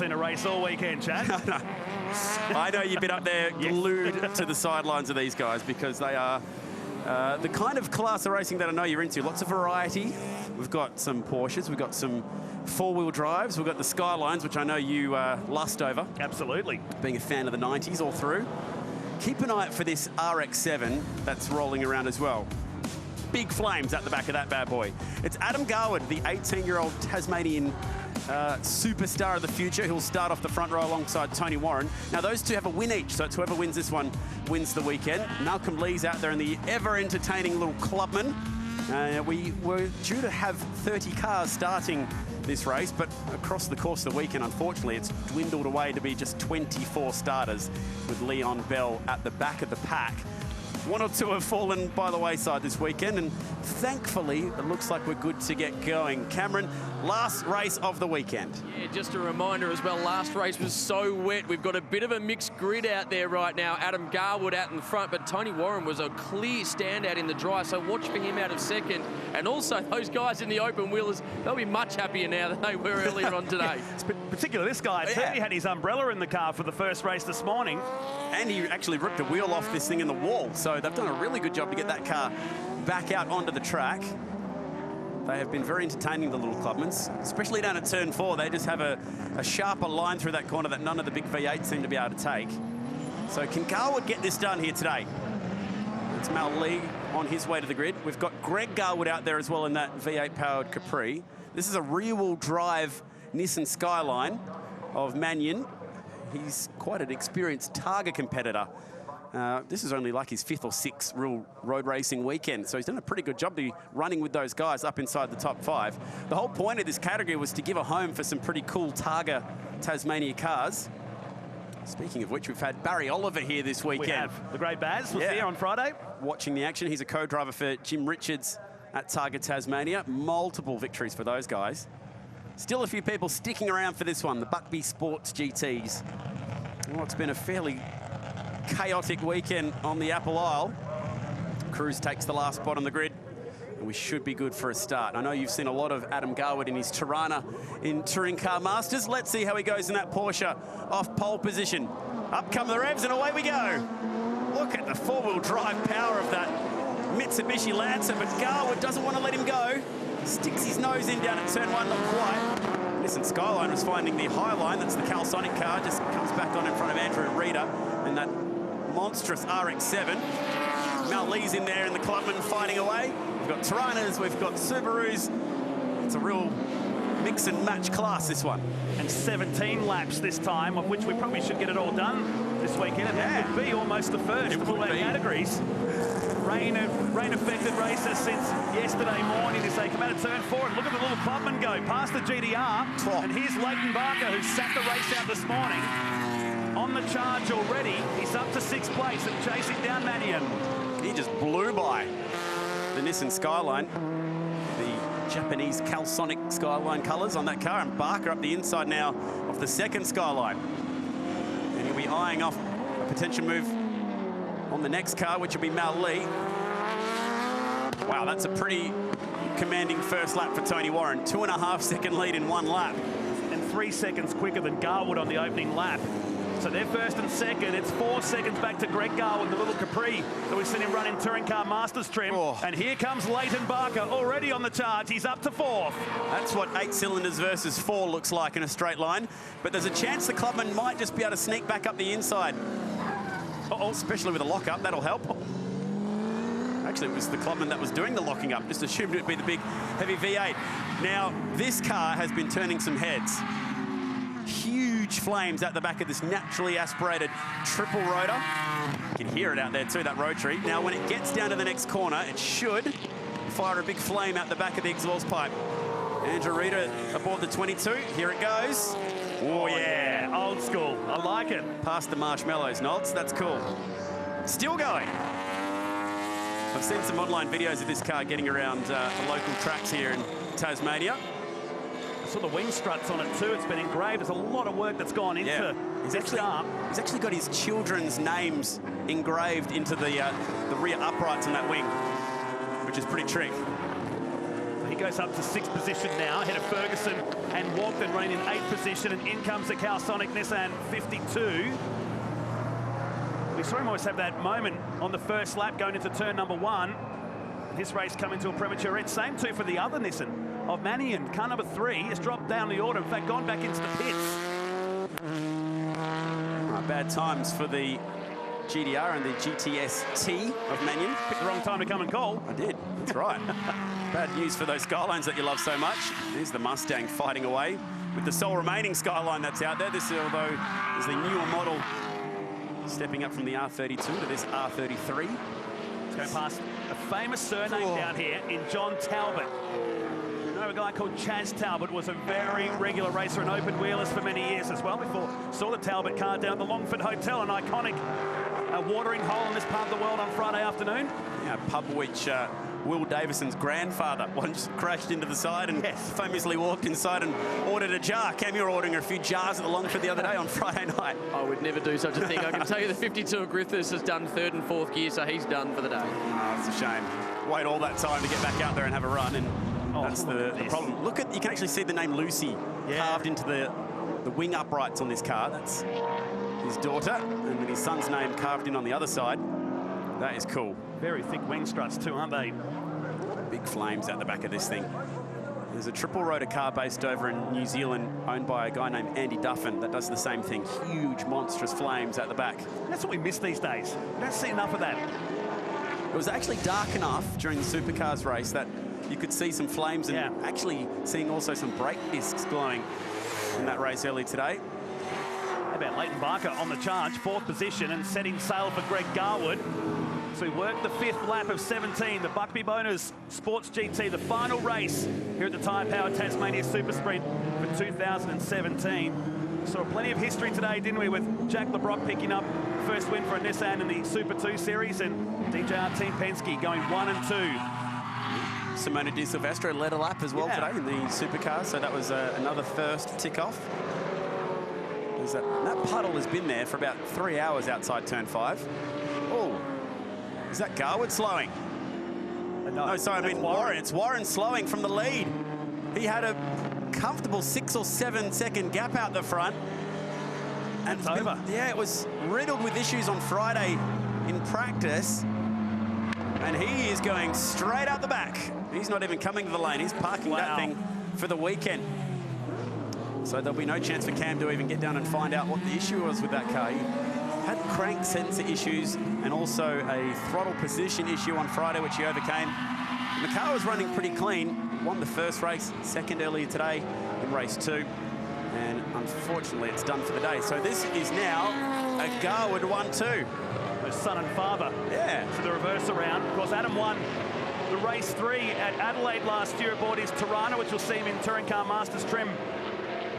in a race all weekend, Chad. I know you've been up there glued to the sidelines of these guys because they are the kind of class of racing that I know you're into. Lots of variety. We've got some Porsches, we've got some four-wheel drives, we've got the Skylines, which I know you lust over. Absolutely. Being a fan of the 90s all through. Keep an eye out for this RX-7 that's rolling around as well. Big flames at the back of that bad boy. It's Adam Garwood, the 18-year-old Tasmanian superstar of the future. He'll start off the front row alongside Tony Warren. Now, those two have a win each, so it's whoever wins this one wins the weekend. Malcolm Lee's out there in the ever-entertaining little Clubman. We were due to have 30 cars starting this race, but across the course of the weekend, unfortunately, it's dwindled away to be just 24 starters, with Leon Bell at the back of the pack. One or two have fallen by the wayside this weekend, and thankfully, it looks like we're good to get going. Cameron, last race of the weekend. Yeah, just a reminder as well, last race was so wet. We've got a bit of a mixed grid out there right now. Adam Garwood out in the front, but Tony Warren was a clear standout in the dry, so watch for him out of second. And also, those guys in the open wheelers, they'll be much happier now than they were earlier on today. Particularly this guy, too. He had his umbrella in the car for the first race this morning. And he actually ripped a wheel off this thing in the wall, so they've done a really good job to get that car back out onto the track. They have been very entertaining, the little Clubmans, especially down at turn 4. They just have a sharper line through that corner that none of the big V8s seem to be able to take. So can Garwood get this done here today? It's Mal Lee on his way to the grid. We've got Greg Garwood out there as well in that V8-powered Capri. This is a rear-wheel drive Nissan Skyline of Mannion. He's quite an experienced Targa competitor. This is only like his 5th or 6th real road racing weekend, so he's done a pretty good job to be running with those guys up inside the top 5. The whole point of this category was to give a home for some pretty cool Targa Tasmania cars. Speaking of which, we've had Barry Oliver here this weekend. We have. The great Baz was here on Friday. Watching the action. He's a co-driver for Jim Richards at Targa Tasmania. Multiple victories for those guys. Still a few people sticking around for this one, the Buckby Sports GTs. Well, it's been a fairly chaotic weekend on the Apple Isle. Cruz takes the last spot on the grid, and we should be good for a start. I know you've seen a lot of Adam Garwood in his Tirana in Touring Car Masters. Let's see how he goes in that Porsche off pole position. Up come the revs, and away we go. Look at the four-wheel drive power of that Mitsubishi Lancer, but Garwood doesn't want to let him go. Sticks his nose in down at turn 1, not quite. Nissan Skyline was finding the high line. That's the Calsonic car. Just comes back on in front of Andrew Reeder and that monstrous RX-7. Mal Lee's in there in the Clubman fighting away. We've got Tiranas, we've got Subarus. It's a real mix and match class, this one. And 17 laps this time, of which we probably should get it all done this weekend. And that would be almost the first of all our categories. Rain-affected races since yesterday morning as they come out of turn 4. And look at the little Clubman go past the GDR. And here's Leighton Barker, who sat the race out this morning. On the charge already. He's up to 6th place and chasing down Mannion. He just blew by the Nissan Skyline. The Japanese Calsonic Skyline colours on that car. And Barker up the inside now of the 2nd Skyline. And he'll be eyeing off a potential move on the next car, which will be Mal Lee. Wow, that's a pretty commanding first lap for Tony Warren. 2.5 second lead in 1 lap. And 3 seconds quicker than Garwood on the opening lap. So they're first and second. It's 4 seconds back to Greg Garwood, the little Capri that we've seen him run in Touring Car Masters trim. And here comes Leighton Barker already on the charge. He's up to 4th. That's what 8 cylinders versus 4 looks like in a straight line. But there's a chance the Clubman might just be able to sneak back up the inside. Especially with a lock-up, that'll help. Actually, it was the Clubman that was doing the locking up. Just assumed it would be the big, heavy V8. Now, this car has been turning some heads. Huge flames at the back of this naturally aspirated triple rotor. You can hear it out there too, that rotary. Now, when it gets down to the next corner, it should fire a big flame out the back of the exhaust pipe. Andrew Reeder aboard the 22. Here it goes. Oh, yeah. Old school. I like it. Past the marshmallows, Nolts. That's cool. Still going. I've seen some online videos of this car getting around the local tracks here in Tasmania. I saw the wing struts on it too. It's been engraved. There's a lot of work that's gone into He's actually got his children's names engraved into the rear uprights on that wing, which is pretty trick. He goes up to 6th position now, ahead of Ferguson and Walkden running in 8th position, and in comes the Calsonic Nissan 52. We saw him always have that moment on the first lap going into turn number 1. His race coming to a premature end. Same too for the other Nissan of Mannion. Car number 3 has dropped down the order, in fact gone back into the pits. Bad times for the GDR and the GTS-T of Mannion. Picked the wrong time to come and call. I did, that's right. Bad news for those Skylines that you love so much. Here's the Mustang fighting away with the sole remaining Skyline that's out there. This, although, is the newer model, stepping up from the R32 to this R33. It's going past a famous surname down here in John Talbot. You know, a guy called Chaz Talbot was a very regular racer and open wheelers for many years as well before saw the Talbot car down at the Longford Hotel, an iconic watering hole in this part of the world on Friday afternoon. Yeah, pub which Will Davison's grandfather once crashed into the side and famously walked inside and ordered a jar. Cam, you were ordering a few jars at the Longford the other day on Friday night. I would never do such a thing. I can tell you the 52 of Griffiths has done 3rd and 4th gear, so he's done for the day. Oh, it's a shame. Wait all that time to get back out there and have a run, and that's the problem. Look at, you can actually see the name Lucy carved into the wing uprights on this car. That's his daughter, and then his son's name carved in on the other side. That is cool. Very thick wing struts too, aren't they? Big flames out the back of this thing. There's a triple rotor car based over in New Zealand owned by a guy named Andy Duffin that does the same thing. Huge, monstrous flames at the back. That's what we miss these days. We don't see enough of that. It was actually dark enough during the Supercars race that you could see some flames, and actually seeing also some brake discs glowing in that race early today. How about Leighton Barker on the charge, 4th position, and setting sail for Greg Garwood. So we worked the 5th lap of 17, the Buckby Bonus Sports GT, the final race here at the Tyre Power Tasmania Super Sprint for 2017. Saw plenty of history today, didn't we, with Jack LeBrock picking up first win for a Nissan in the Super 2 Series, and DJR Team Penske going 1 and 2. Simona Di Silvestro led a lap as well today in the Supercars, so that was another first tick-off. That puddle has been there for about 3 hours outside turn 5. Oh, is that Garwood slowing? No, sorry, I mean Warren. It's Warren slowing from the lead. He had a comfortable 6 or 7 second gap out the front. And it's over. Yeah, it was riddled with issues on Friday in practice. And he is going straight out the back. He's not even coming to the lane. He's parking that thing for the weekend. So there'll be no chance for Cam to even get down and find out what the issue was with that car. He had crank sensor issues and also a throttle position issue on Friday, which he overcame. And the car was running pretty clean. Won the first race, second earlier today in race 2. And unfortunately, it's done for the day. So this is now a Garwood 1-2. Son and father. Yeah. To the reverse around. Of course, Adam won the race 3 at Adelaide last year aboard his Tirana, which will see him in Touring Car Masters trim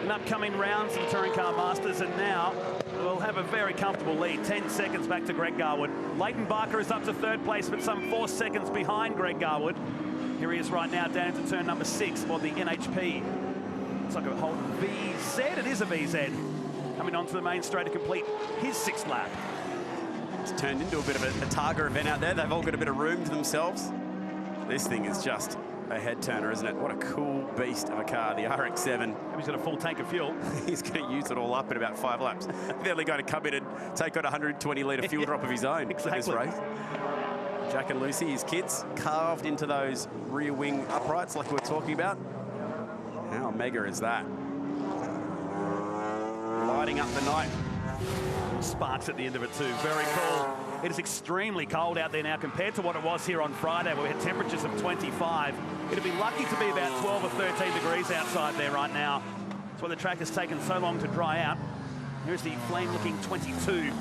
in upcoming rounds of the Touring Car Masters, and now we'll have a very comfortable lead, 10 seconds back to Greg Garwood. Leighton Barker is up to 3rd place, but some 4 seconds behind Greg Garwood. Here he is right now down into turn number 6 for the NHP. It's like a whole VZ, it is a VZ. Coming onto the main straight to complete his 6th lap. It's turned into a bit of a Targa event out there. They've all got a bit of room to themselves. This thing is just a head turner, isn't it? What a cool beast of a car, the RX-7. He's got a full tank of fuel. He's going to use it all up in about 5 laps. They're only going to come in and take on a 120-litre fuel drop of his own for this race. Jack and Lucy, his kids, carved into those rear wing uprights like we were talking about. How mega is that? Lighting up the night. Sparks at the end of it too, very cool. It is extremely cold out there now compared to what it was here on Friday, where we had temperatures of 25. It'd be lucky to be about 12 or 13 degrees outside there right now. That's why the track has taken so long to dry out. Here's the flame-looking 22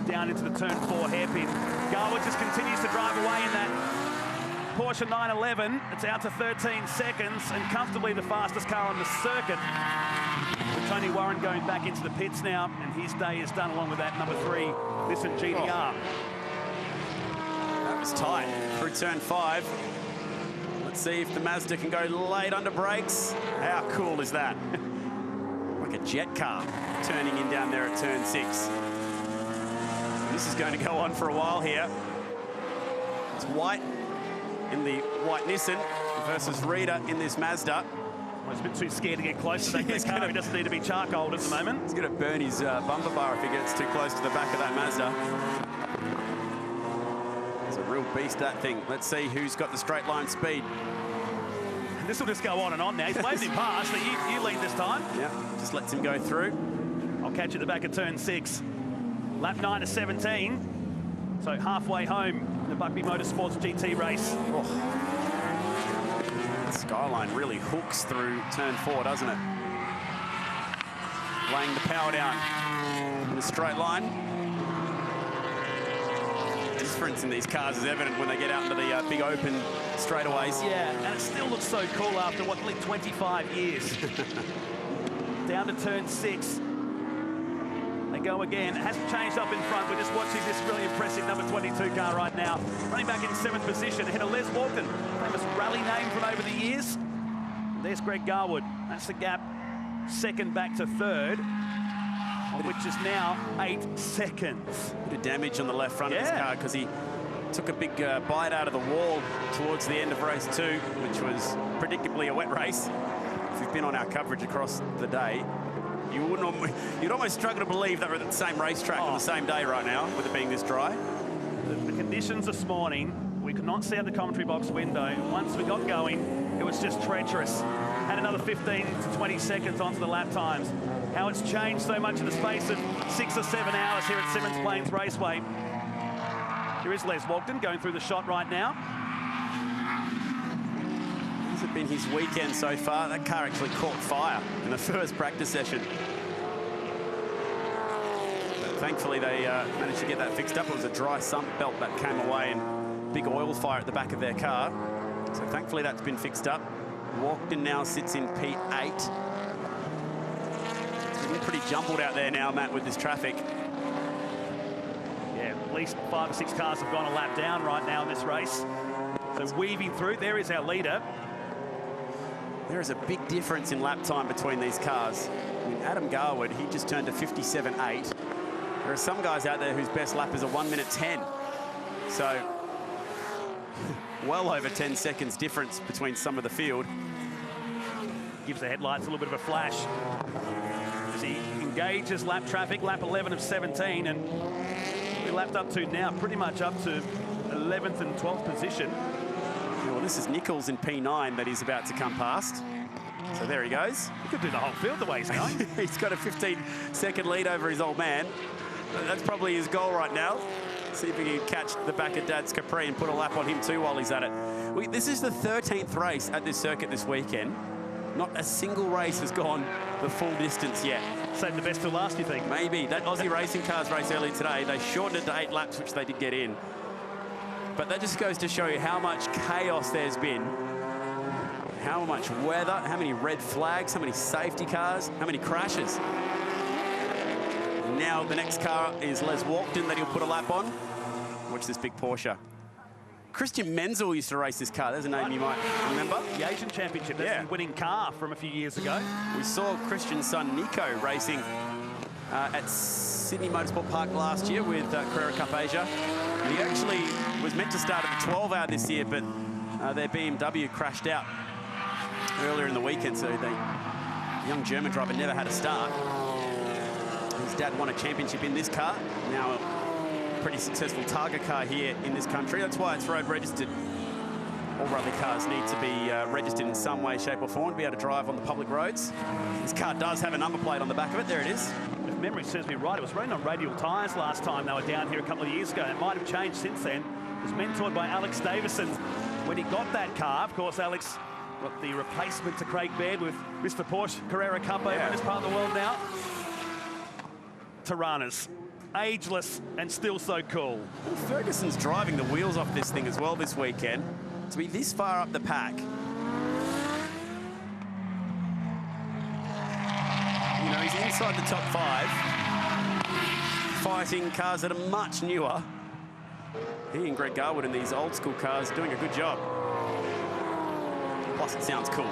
down into the turn 4 hairpin. Garwood just continues to drive away in that Porsche 911. It's out to 13 seconds and comfortably the fastest car on the circuit. With Tony Warren going back into the pits now, and his day is done along with that number 3 Nissan GDR. That was tight through turn 5. Let's see if the Mazda can go late under brakes. How cool is that? Like a jet car turning in down there at turn 6. This is going to go on for a while here. It's white in the white Nissan. versus Rita in this Mazda. Well, he's a bit too scared to get close to that car. He doesn't need to be charcoaled at the moment. He's going to burn his bumper bar if he gets too close to the back of that Mazda. It's a real beast, that thing. Let's see who's got the straight line speed. This will just go on and on now. He's waved him past, but you lead this time. Yeah, just lets him go through. I'll catch you at the back of turn 6. Lap 9 to 17. So halfway home, the Buckby Motorsports GT race. Oh. The skyline really hooks through turn 4, doesn't it? Laying the power down in a straight line. The difference in these cars is evident when they get out into the big open straightaways. Yeah, and it still looks so cool after, what, like 25 years. Down to turn 6. They go again. It hasn't changed up in front. We're just watching this really impressive number 22 car right now. Running back in 7th position ahead of Les Walton. Famous rally name from over the years. There's Greg Garwood. That's the gap. 2nd back to 3rd, which is now 8 seconds. Bit of damage on the left front of this car because he took a big bite out of the wall towards the end of race 2, which was predictably a wet race. If you've been on our coverage across the day, you'd almost struggle to believe that we're at the same racetrack on the same day right now, with it being this dry. The conditions this morning, we could not see out the commentary box window. Once we got going, it was just treacherous. Had another 15 to 20 seconds onto the lap times. How it's changed so much in the space of 6 or 7 hours here at Symmons Plains Raceway. Here is Les Walton going through the shot right now. This has been his weekend so far. That car actually caught fire in the first practice session. But thankfully, they managed to get that fixed up. It was a dry sump belt that came away and big oil fire at the back of their car. So thankfully, that's been fixed up. Walkden now sits in P8. It's getting pretty jumbled out there now, Matt, with this traffic. Yeah, at least 5 or 6 cars have gone a lap down right now in this race. So weaving through, there is our leader. There is a big difference in lap time between these cars. I mean, Adam Garwood, he just turned to 57.8. There are some guys out there whose best lap is a 1:10. So, well over 10 seconds difference between some of the field. Gives the headlights a little bit of a flash as he engages lap traffic, lap 11 of 17, and we're lapped up to now pretty much up to 11th and 12th position. Well, this is Nichols in P9 that he's about to come past. So there he goes. He could do the whole field the way he's going. He's got a 15-second lead over his old man. That's probably his goal right now. See if he can catch the back of Dad's Capri and put a lap on him too while he's at it. This is the 13th race at this circuit this weekend. Not a single race has gone the full distance yet. Save the best till last, you think? Maybe. That Aussie Racing Cars race earlier today, they shortened it to 8 laps, which they did get in. But that just goes to show you how much chaos there's been, how much weather, how many red flags, how many safety cars, how many crashes. Now the next car is Les Walton that he'll put a lap on. Watch this big Porsche. Christian Menzel used to race this car. There's a name you might remember. The Asian Championship. That's the winning car from a few years ago. We saw Christian's son Nico racing at Sydney Motorsport Park last year with Carrera Cup Asia. He actually was meant to start at the 12 hour this year, but their BMW crashed out earlier in the weekend, so the young German driver never had a start. His dad won a championship in this car. Now a pretty successful Targa car here in this country. That's why it's road registered. All rally cars need to be registered in some way, shape or form to be able to drive on the public roads. This car does have a number plate on the back of it. There it is. If memory serves me right, it was running on radial tyres last time they were down here a couple of years ago. It might have changed since then. It was mentored by Alex Davison. When he got that car, of course, Alex got the replacement to Craig Baird with Mr. Porsche Carrera Cup over in this part of the world now. Tiranas, ageless and still so cool. Ferguson's driving the wheels off this thing as well this weekend. To be this far up the pack. You know, he's inside the top 5, fighting cars that are much newer. He and Greg Garwood in these old school cars doing a good job. Plus, it sounds cool.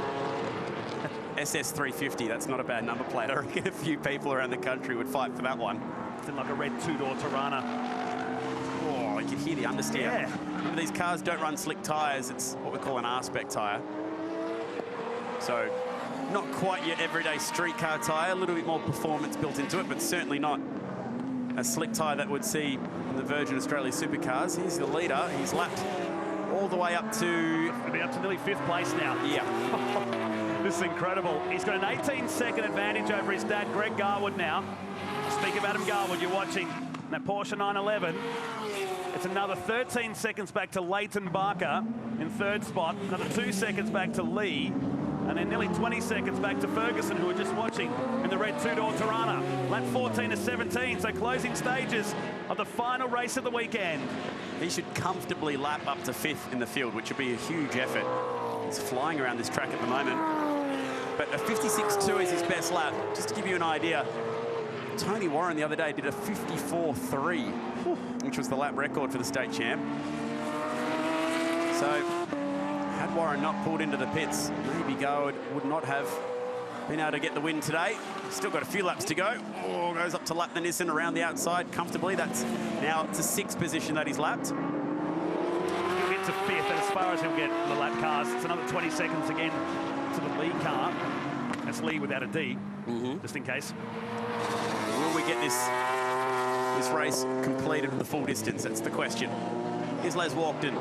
SS350, that's not a bad number plate. I reckon a few people around the country would fight for that one. It's like a red 2-door Tirana. Oh, You can hear the understeer. Yeah. Remember, these cars don't run slick tyres. It's what we call an R-spec tyre. So not quite your everyday street car tyre, a little bit more performance built into it, but certainly not a slick tyre that would see in the Virgin Australia supercars. Here's the leader. He's lapped all the way up to... He'll be up to nearly 5th place now. Yeah. This is incredible. He's got an 18-second advantage over his dad, Greg Garwood now. Speak of Adam Garwood, you're watching that Porsche 911. It's another 13 seconds back to Leighton Barker in 3rd spot. Another 2 seconds back to Lee. And then nearly 20 seconds back to Ferguson, who are just watching in the red two-door Tirana. Lap 14 to 17, so closing stages of the final race of the weekend. He should comfortably lap up to 5th in the field, which would be a huge effort. He's flying around this track at the moment. But a 56.2 is his best lap. Just to give you an idea, Tony Warren the other day did a 54.3, which was the lap record for the state champ. So, had Warren not pulled into the pits, maybe Garwood would not have been able to get the win today. Still got a few laps to go. Oh, goes up to lap the Nissan around the outside comfortably. That's now to 6th position that he's lapped. He'll get to 5th, and as far as he'll get the lap cars, it's another 20 seconds again to the Lee car. That's Lee without a D, just in case. Will we get this race completed with the full distance? That's the question. Here's Les Walkden.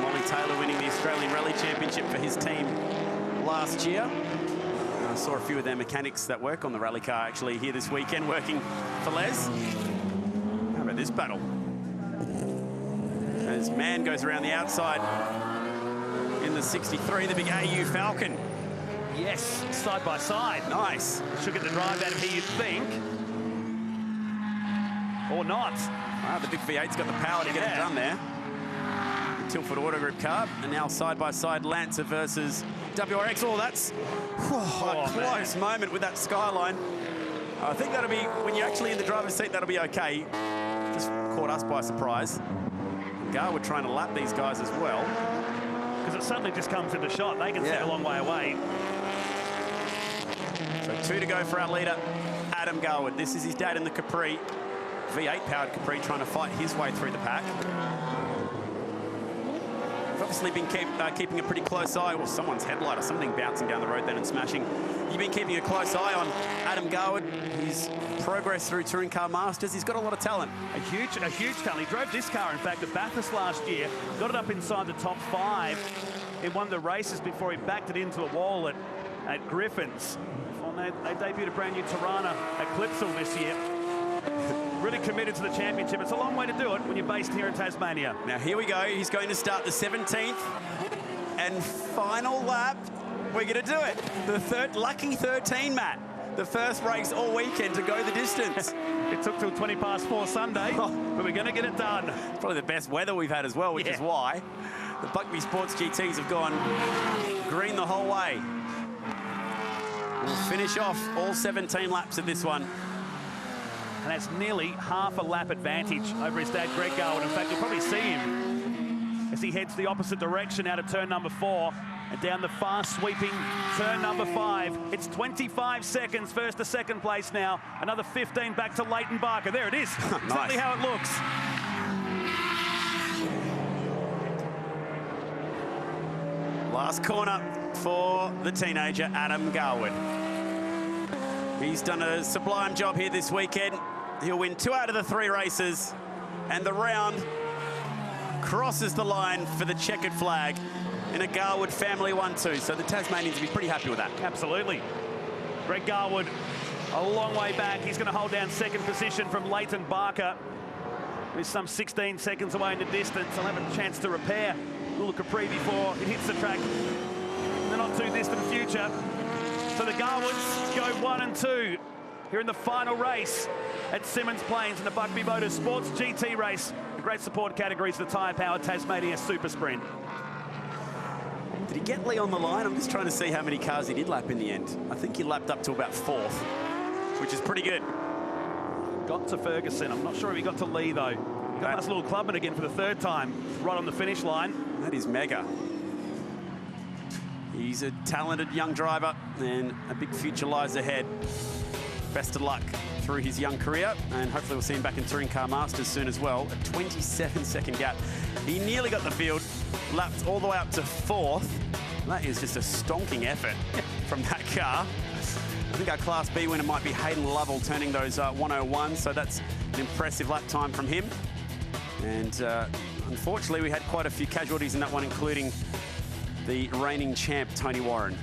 Molly Taylor winning the Australian Rally Championship for his team last year. I saw a few of their mechanics that work on the rally car actually here this weekend working for Les. How about this battle? As Mann goes around the outside in the 63, the big AU Falcon. Yes, side by side. Nice. Should get the drive out of here, you'd think. Or not. Wow, the big V8's got the power to get it done there. The Tilford Auto Group car, and now side-by-side Lancer versus WRX. Oh, that's a close moment with that skyline. I think that'll be, when you're actually in the driver's seat, that'll be okay. Just caught us by surprise. Garwood trying to lap these guys as well. Because it suddenly just comes into shot. They can see a long way away. So 2 to go for our leader, Adam Garwood. This is his dad in the Capri, V8-powered Capri, trying to fight his way through the pack. We've obviously been keeping a pretty close eye. Well, someone's headlight or something bouncing down the road then and smashing. You've been keeping a close eye on Adam Garwood, his progress through Touring Car Masters. He's got a lot of talent. A huge talent. He drove this car, in fact, at Bathurst last year. Got it up inside the top 5 in one of the races before he backed it into a wall at Griffin's. Well, they debuted a brand new Tirana at Clipsal this year. Really committed to the championship. It's a long way to do it when you're based here in Tasmania. Now, here we go. He's going to start the 17th and final lap. We're going to do it. The lucky 13, Matt. The first race all weekend to go the distance. It took till 20 past 4 Sunday, but we're going to get it done. It's probably the best weather we've had as well, which is why the Buckby Sports GTs have gone green the whole way. We'll finish off all 17 laps of this one. And that's nearly half a lap advantage over his dad, Greg Garwood. In fact, you'll probably see him as he heads the opposite direction out of turn number 4 and down the fast sweeping turn number 5. It's 25 seconds first to second place now. Another 15 back to Leighton Barker. There it is. Exactly how it looks. Last corner for the teenager, Adam Garwood. He's done a sublime job here this weekend. He'll win 2 out of the 3 races, and the round crosses the line for the checkered flag in a Garwood family 1-2. So the Tasmanians will be pretty happy with that. Absolutely. Greg Garwood, a long way back. He's going to hold down second position from Leighton Barker. He's some 16 seconds away in the distance. He'll have a chance to repair Little Capri before it hits the track in the not too distant future. So the Garwoods go 1 and 2 here in the final race at Symmons Plains in the Buckby Motors Sports GT race. The great support categories, the Tyre Power Tasmania Super Sprint. Did he get Lee on the line? I'm just trying to see how many cars he did lap in the end. I think he lapped up to about 4th, which is pretty good. Got to Ferguson. I'm not sure if he got to Lee, though. Got nice little clubman again for the 3rd time, right on the finish line. That is mega. He's a talented young driver, and a big future lies ahead. Best of luck through his young career, and hopefully we'll see him back in Touring Car Masters soon as well. A 27-second gap. He nearly got the field, lapped all the way up to 4th. That is just a stonking effort from that car. I think our Class B winner might be Hayden Lovell, turning those 101, so that's an impressive lap time from him. And unfortunately, we had quite a few casualties in that one, including the reigning champ, Tony Warren.